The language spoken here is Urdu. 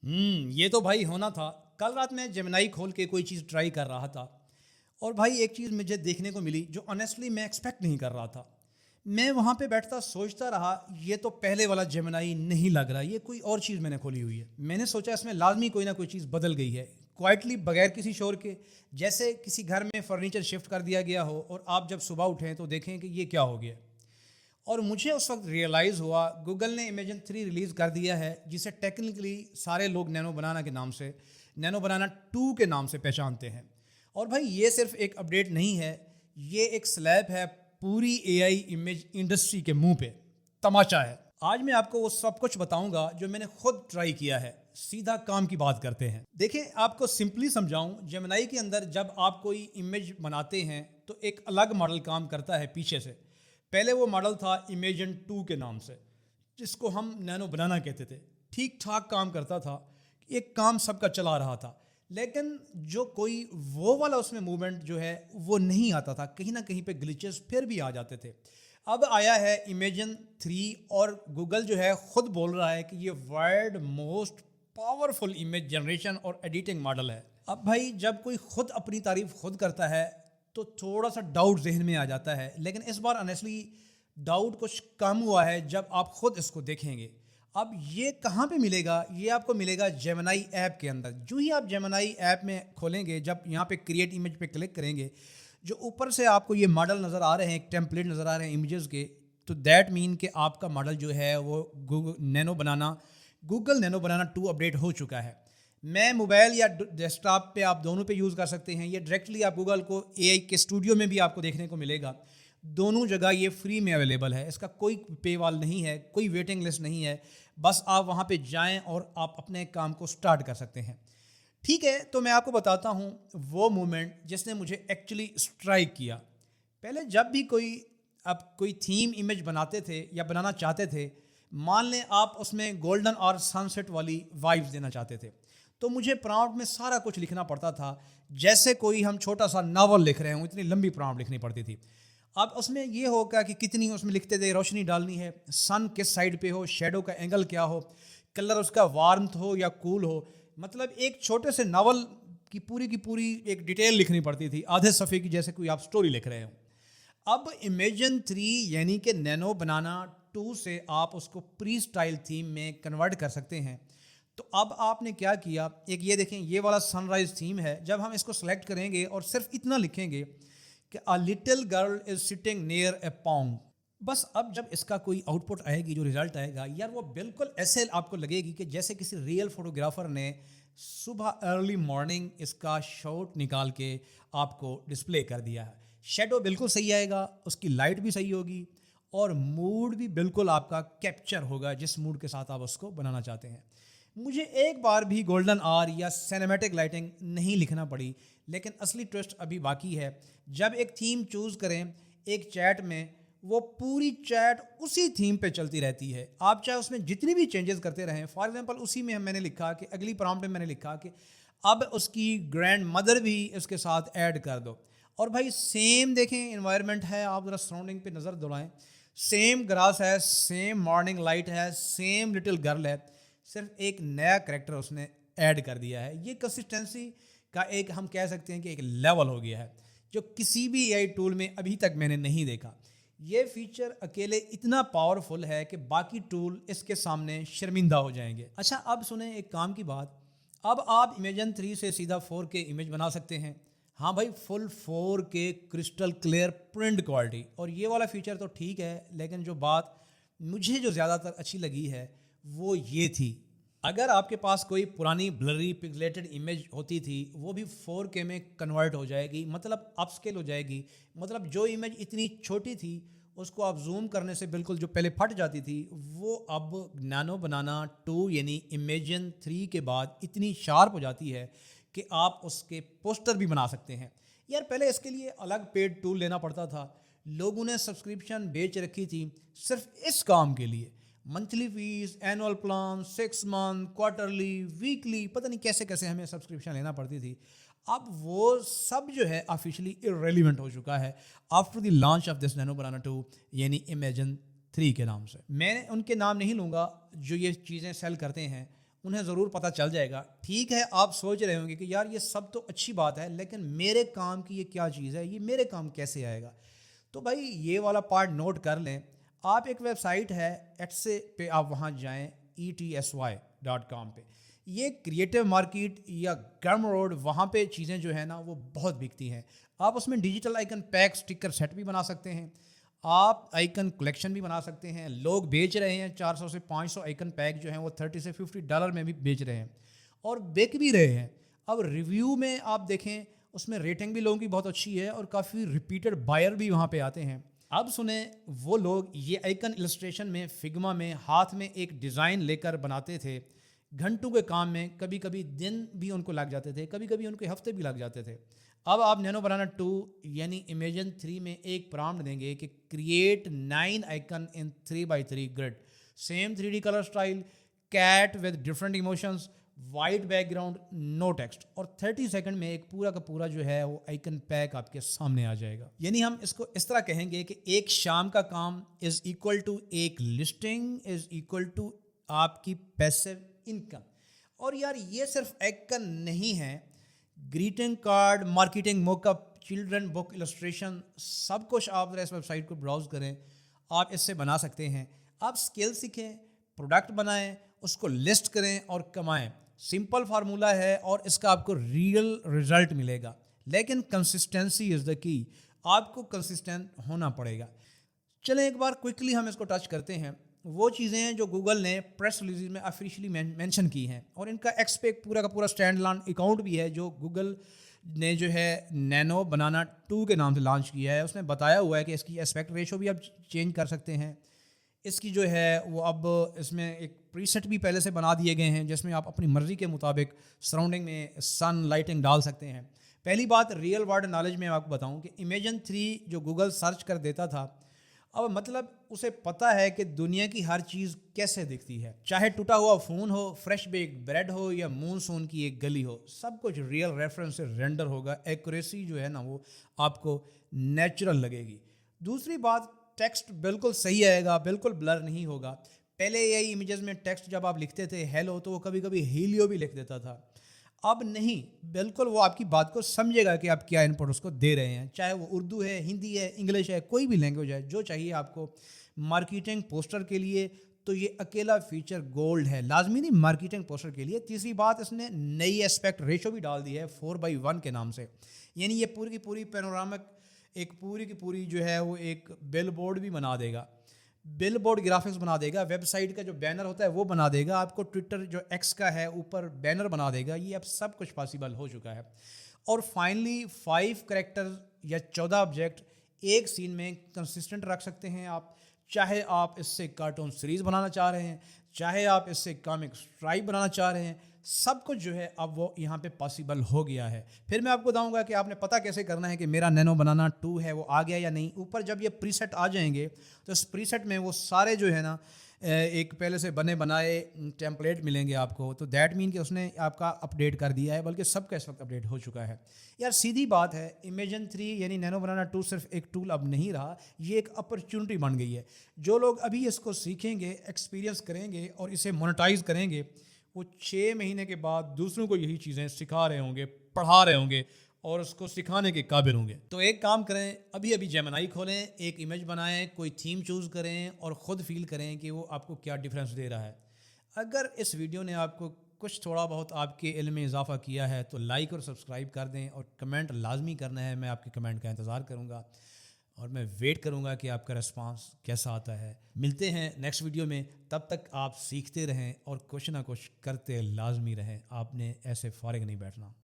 یہ تو بھائی ہونا تھا. کل رات میں جیمنائی کھول کے کوئی چیز ٹرائی کر رہا تھا اور بھائی ایک چیز مجھے دیکھنے کو ملی جو آنیسٹلی میں ایکسپیکٹ نہیں کر رہا تھا. میں وہاں پہ بیٹھتا سوچتا رہا یہ تو پہلے والا جیمنائی نہیں لگ رہا, یہ کوئی اور چیز میں نے کھولی ہوئی ہے. میں نے سوچا اس میں لازمی کوئی نہ کوئی چیز بدل گئی ہے, کوائٹلی بغیر کسی شور کے, جیسے کسی گھر میں فرنیچر شفٹ کر دیا گیا ہو اور آپ جب صبح اٹھیں تو دیکھیں کہ یہ کیا ہو گیا. اور مجھے اس وقت ریئلائز ہوا گوگل نے امیجن 3 ریلیز کر دیا ہے, جسے ٹیکنیکلی سارے لوگ نینو بنانا کے نام سے, نینو بنانا 2 کے نام سے پہچانتے ہیں. اور بھائی یہ صرف ایک اپڈیٹ نہیں ہے, یہ ایک سلیب ہے پوری اے آئی امیج انڈسٹری کے منہ پہ, تماشا ہے. آج میں آپ کو وہ سب کچھ بتاؤں گا جو میں نے خود ٹرائی کیا ہے. سیدھا کام کی بات کرتے ہیں. دیکھیں آپ کو سمپلی سمجھاؤں, جیمنائی کے اندر جب آپ کوئی امیج بناتے ہیں تو ایک الگ ماڈل کام کرتا ہے پیچھے سے. پہلے وہ ماڈل تھا امیجن 2 کے نام سے, جس کو ہم نینو بنانا کہتے تھے. ٹھیک ٹھاک کام کرتا تھا, ایک کام سب کا چلا رہا تھا, لیکن جو کوئی وہ والا اس میں موومنٹ جو ہے وہ نہیں آتا تھا, کہیں نہ کہیں پہ گلیچز پھر بھی آ جاتے تھے. اب آیا ہے امیجن 3 اور گوگل جو ہے خود بول رہا ہے کہ یہ world most powerful image generation اور ایڈیٹنگ ماڈل ہے. اب بھائی جب کوئی خود اپنی تعریف خود کرتا ہے تو تھوڑا سا ڈاؤٹ ذہن میں آ جاتا ہے, لیکن اس بار آنیسٹلی ڈاؤٹ کچھ کم ہوا ہے جب آپ خود اس کو دیکھیں گے. اب یہ کہاں پہ ملے گا؟ یہ آپ کو ملے گا جیمنائی ایپ کے اندر. جو ہی آپ جیمنائی ایپ میں کھولیں گے, جب یہاں پہ کریٹ امیج پہ کلک کریں گے, جو اوپر سے آپ کو یہ ماڈل نظر آ رہے ہیں, ایک ٹیمپلیٹ نظر آ رہے ہیں امیجز کے, تو دیٹ مین کہ آپ کا ماڈل جو ہے وہ گوگل نینو بنانا 2 اپڈیٹ ہو چکا ہے. میں موبائل یا ڈیسک ٹاپ پہ آپ دونوں پہ یوز کر سکتے ہیں. یہ ڈائریکٹلی آپ گوگل کو اے آئی کے اسٹوڈیو میں بھی آپ کو دیکھنے کو ملے گا. دونوں جگہ یہ فری میں اویلیبل ہے, اس کا کوئی پے وال نہیں ہے, کوئی ویٹنگ لسٹ نہیں ہے. بس آپ وہاں پہ جائیں اور آپ اپنے کام کو سٹارٹ کر سکتے ہیں. ٹھیک ہے, تو میں آپ کو بتاتا ہوں وہ مومنٹ جس نے مجھے ایکچولی اسٹرائک کیا. پہلے جب بھی کوئی تھیم امیج بناتے تھے یا بنانا چاہتے تھے, مان لیں آپ اس میں گولڈن اور سن سیٹ والی وائبز دینا چاہتے تھے, تو مجھے پرامپٹ میں سارا کچھ لکھنا پڑتا تھا جیسے کوئی ہم چھوٹا سا ناول لکھ رہے ہوں, اتنی لمبی پرامپٹ لکھنی پڑتی تھی. اب اس میں یہ ہوگا کہ کتنی اس میں لکھتے تھے روشنی ڈالنی ہے, سن کس سائڈ پہ ہو, شیڈو کا اینگل کیا ہو, کلر اس کا وارمتھ ہو یا کول ہو. مطلب ایک چھوٹے سے ناول کی پوری ایک ڈیٹیل لکھنی پڑتی تھی, آدھے صفحے کی, جیسے کوئی آپ سٹوری لکھ رہے ہوں. اب امیجن 3 یعنی کہ نینو بنانا 2 سے آپ اس کو پری اسٹائل تھیم میں کنورٹ کر سکتے ہیں. تو اب آپ نے کیا کیا, ایک یہ دیکھیں یہ والا سن رائز تھیم ہے. جب ہم اس کو سلیکٹ کریں گے اور صرف اتنا لکھیں گے کہ a little girl is sitting near a pond, بس اب جب اس کا کوئی آؤٹ پٹ آئے گی, جو رزلٹ آئے گا یار, وہ بالکل ایسے آپ کو لگے گی کہ جیسے کسی ریئل فوٹوگرافر نے صبح ارلی مارننگ اس کا شاٹ نکال کے آپ کو ڈسپلے کر دیا ہے. شیڈو بالکل صحیح آئے گا, اس کی لائٹ بھی صحیح ہوگی, اور موڈ بھی بالکل آپ کا کیپچر ہوگا جس موڈ کے ساتھ آپ اس کو بنانا چاہتے ہیں. مجھے ایک بار بھی گولڈن آر یا سینیمیٹک لائٹنگ نہیں لکھنا پڑی, لیکن اصلی ٹوسٹ ابھی باقی ہے. جب ایک تھیم چوز کریں ایک چیٹ میں, وہ پوری چیٹ اسی تھیم پہ چلتی رہتی ہے. آپ چاہے اس میں جتنی بھی چینجز کرتے رہیں, فار ایگزامپل اسی میں میں نے لکھا کہ اگلی پرامپٹ میں میں نے لکھا کہ اب اس کی گرینڈ مدر بھی اس کے ساتھ ایڈ کر دو, اور بھائی سیم دیکھیں انوائرمنٹ ہے, آپ ذرا سراؤنڈنگ پہ نظر دلائیں, سیم گراس ہے, سیم مارننگ لائٹ ہے, سیم لٹل گرل ہے, صرف ایک نیا کریکٹر اس نے ایڈ کر دیا ہے. یہ کنسسٹنسی کا ایک ہم کہہ سکتے ہیں کہ ایک لیول ہو گیا ہے جو کسی بھی اے آئی ٹول میں ابھی تک میں نے نہیں دیکھا. یہ فیچر اکیلے اتنا پاورفل ہے کہ باقی ٹول اس کے سامنے شرمندہ ہو جائیں گے. اچھا اب سنیں ایک کام کی بات, اب آپ امیجن 3 سے سیدھا 4K امیج بنا سکتے ہیں. ہاں بھائی, فل 4K crystal clear print quality. اور یہ والا فیچر تو ٹھیک ہے, لیکن جو بات مجھے جو زیادہ تر اچھی لگی ہے وہ یہ تھی, اگر آپ کے پاس کوئی پرانی بلری پگلیٹڈ امیج ہوتی تھی, وہ بھی 4K میں کنورٹ ہو جائے گی, مطلب اپ اسکیل ہو جائے گی. مطلب جو امیج اتنی چھوٹی تھی اس کو آپ زوم کرنے سے بالکل جو پہلے پھٹ جاتی تھی, وہ اب نینو بنانا 2 یعنی امیجن 3 کے بعد اتنی شارپ ہو جاتی ہے کہ آپ اس کے پوسٹر بھی بنا سکتے ہیں. یار پہلے اس کے لیے الگ پیڈ ٹول لینا پڑتا تھا, لوگوں نے سبسکرپشن بیچ رکھی تھی صرف اس کام کے لیے, monthly fee, annual plan, 6 month, quarterly, weekly, پتہ نہیں کیسے کیسے ہمیں سبسکرپشن لینا پڑتی تھی. اب وہ سب جو ہے آفیشلی ارریلیونٹ ہو چکا ہے after the launch of this nano banana 2 یعنی امیجن 3 کے نام سے. میں ان کے نام نہیں لوں گا جو یہ چیزیں سیل کرتے ہیں, انہیں ضرور پتہ چل جائے گا. ٹھیک ہے, آپ سوچ رہے ہوں گے کہ یار یہ سب تو اچھی بات ہے, لیکن میرے کام کی یہ کیا چیز ہے, یہ میرے کام کیسے آئے گا. تو بھائی یہ والا پارٹ نوٹ کر لیں. آپ ایک ویب سائٹ ہے ایٹسے پہ, آپ وہاں جائیں ETSY.com پہ. یہ کریٹو مارکیٹ یا گرم روڈ, وہاں پہ چیزیں جو ہیں نا وہ بہت بکتی ہیں. آپ اس میں digital icon pack sticker set بھی بنا سکتے ہیں, آپ آئیکن کلیکشن بھی بنا سکتے ہیں. لوگ بیچ رہے ہیں 400 سے 500 آئیکن پیک جو ہیں وہ $30 سے $50 میں بھی بیچ رہے ہیں اور بک بھی رہے ہیں. اب ریویو میں آپ دیکھیں, اس میں ریٹنگ بھی لوگوں کی بہت اچھی ہے اور کافی ریپیٹڈ بائر بھی وہاں پہ آتے ہیں. اب سنیں, وہ لوگ یہ آئیکن السٹریشن میں فگما میں ہاتھ میں ایک ڈیزائن لے کر بناتے تھے, گھنٹوں کے کام میں, کبھی کبھی دن بھی ان کو لگ جاتے تھے, کبھی کبھی ان کے ہفتے بھی لگ جاتے تھے. اب آپ نینو بنانا 2 یعنی امیجن 3 میں ایک پرامپٹ دیں گے کہ create 9 icon in 3x3 grid, same 3D colour style, cat with different emotions, white background, no text, اور 30 سیکنڈ میں ایک پورا کا پورا جو ہے وہ آئیکن پیک آپ کے سامنے آ جائے گا. یعنی ہم اس کو اس طرح کہیں گے کہ ایک شام کا کام از ایکول ٹو ایک لسٹنگ از ایکول ٹو آپ کی پیسو انکم. اور یار یہ صرف آئیکن نہیں ہے, گریٹنگ کارڈ, مارکیٹنگ موک اپ, چلڈرن بک السٹریشن, سب کچھ آپ ذرا اس ویب سائٹ کو براؤز کریں, آپ اس سے بنا سکتے ہیں. آپ اسکل سیکھیں, پروڈکٹ بنائیں, اس کو لسٹ کریں اور کمائیں. سمپل فارمولہ ہے اور اس کا آپ کو ریئل رزلٹ ملے گا, لیکن کنسسٹنسی از دا کی. آپ کو کنسسٹنٹ ہونا پڑے گا. چلیں ایک بار کوئکلی ہم اس کو ٹچ کرتے ہیں. وہ چیزیں ہیں جو گوگل نے پریس ریلیز میں آفیشلی مینشن کی ہیں, اور ان کا ایکس پہ ایک پورا کا پورا اسٹینڈ لان اکاؤنٹ بھی ہے جو گوگل نے جو ہے نینو بنانا 2 کے نام سے لانچ کیا ہے. اس نے بتایا ہوا ہے کہ اس کی اسپیکٹ ریشو بھی آپ چینج کر سکتے ہیں. اس کی جو ہے وہ اب اس میں ایک پریسیٹ بھی پہلے سے بنا دیے گئے ہیں جس میں آپ اپنی مرضی کے مطابق سراؤنڈنگ میں سن لائٹنگ ڈال سکتے ہیں. پہلی بات ریئل ورلڈ نالج میں آپ کو بتاؤں کہ امیجن 3 جو گوگل سرچ کر دیتا تھا, اب مطلب اسے پتہ ہے کہ دنیا کی ہر چیز کیسے دکھتی ہے, چاہے ٹوٹا ہوا فون ہو, فریش بیک بریڈ ہو, یا مونسون کی ایک گلی ہو, سب کچھ ریئل ریفرنس سے رینڈر ہوگا. ایکوریسی جو ہے نا وہ آپ کو نیچرل لگے گی. دوسری بات, ٹیکسٹ بالکل صحیح آئے گا, بالکل بلر نہیں ہوگا. پہلے یہی امیجز میں ٹیکسٹ جب آپ لکھتے تھے ہیلو تو وہ کبھی کبھی ہیلیو بھی لکھ دیتا تھا. اب نہیں, بالکل وہ آپ کی بات کو سمجھے گا کہ آپ کیا ان پٹ اس کو دے رہے ہیں, چاہے وہ اردو ہے, ہندی ہے, انگلش ہے, کوئی بھی لینگویج ہے, جو چاہیے آپ کو. مارکیٹنگ پوسٹر کے لیے تو یہ اکیلا فیچر گولڈ ہے, لازمی نہیں مارکیٹنگ پوسٹر کے لیے. تیسری بات, اس نے نئی اسپیکٹ ریشو بھی ڈال دی ہے 4:1 کے نام سے, یعنی یہ پوری کی پوری پینورامک ایک پوری کی پوری جو ہے وہ ایک بل بورڈ بھی بنا دے گا, بل بورڈ گرافکس بنا دے گا. ویب سائٹ کا جو بینر ہوتا ہے وہ بنا دے گا آپ کو, ٹویٹر جو ایکس کا ہے اوپر بینر بنا دے گا. یہ اب سب کچھ پاسبل ہو چکا ہے. اور فائنلی 5 کریکٹر یا 14 آبجیکٹ ایک سین میں کنسسٹنٹ رکھ سکتے ہیں آپ, چاہے آپ اس سے کارٹون سیریز بنانا چاہ رہے ہیں, چاہے آپ اس سے کامک اسٹرائپ بنانا چاہ رہے ہیں, سب کچھ جو ہے اب وہ یہاں پہ پاسبل ہو گیا ہے. پھر میں آپ کو بتاؤں گا کہ آپ نے پتہ کیسے کرنا ہے کہ میرا نینو بنانا 2 ہے وہ آ گیا یا نہیں. اوپر جب یہ پری سیٹ آ جائیں گے تو اس پری سیٹ میں وہ سارے جو ہے نا ایک پہلے سے بنے بنائے ٹیمپلیٹ ملیں گے آپ کو. تو دیٹ مین کہ اس نے آپ کا اپڈیٹ کر دیا ہے, بلکہ سب کا اس وقت اپڈیٹ ہو چکا ہے. یار سیدھی بات ہے, امیجن 3 یعنی نینو بنانا 2 صرف ایک ٹول اب نہیں رہا, یہ ایک اپرچونٹی بن گئی ہے. جو لوگ ابھی اس کو سیکھیں گے, ایکسپیرینس کریں گے اور اسے مونیٹائز کریں گے, وہ 6 مہینے کے بعد دوسروں کو یہی چیزیں سکھا رہے ہوں گے, پڑھا رہے ہوں گے اور اس کو سکھانے کے قابل ہوں گے. تو ایک کام کریں, ابھی جیمنائی کھولیں, ایک امیج بنائیں, کوئی تھیم چوز کریں اور خود فیل کریں کہ وہ آپ کو کیا ڈفرینس دے رہا ہے. اگر اس ویڈیو نے آپ کو کچھ تھوڑا بہت آپ کے علم میں اضافہ کیا ہے تو لائک اور سبسکرائب کر دیں, اور کمنٹ لازمی کرنا ہے. میں آپ کے کمنٹ کا انتظار کروں گا اور میں ویٹ کروں گا کہ آپ کا رسپانس کیسا آتا ہے. ملتے ہیں نیکسٹ ویڈیو میں, تب تک آپ سیکھتے رہیں اور کچھ نہ کچھ کرتے لازمی رہیں. آپ نے ایسے فارغ نہیں بیٹھنا.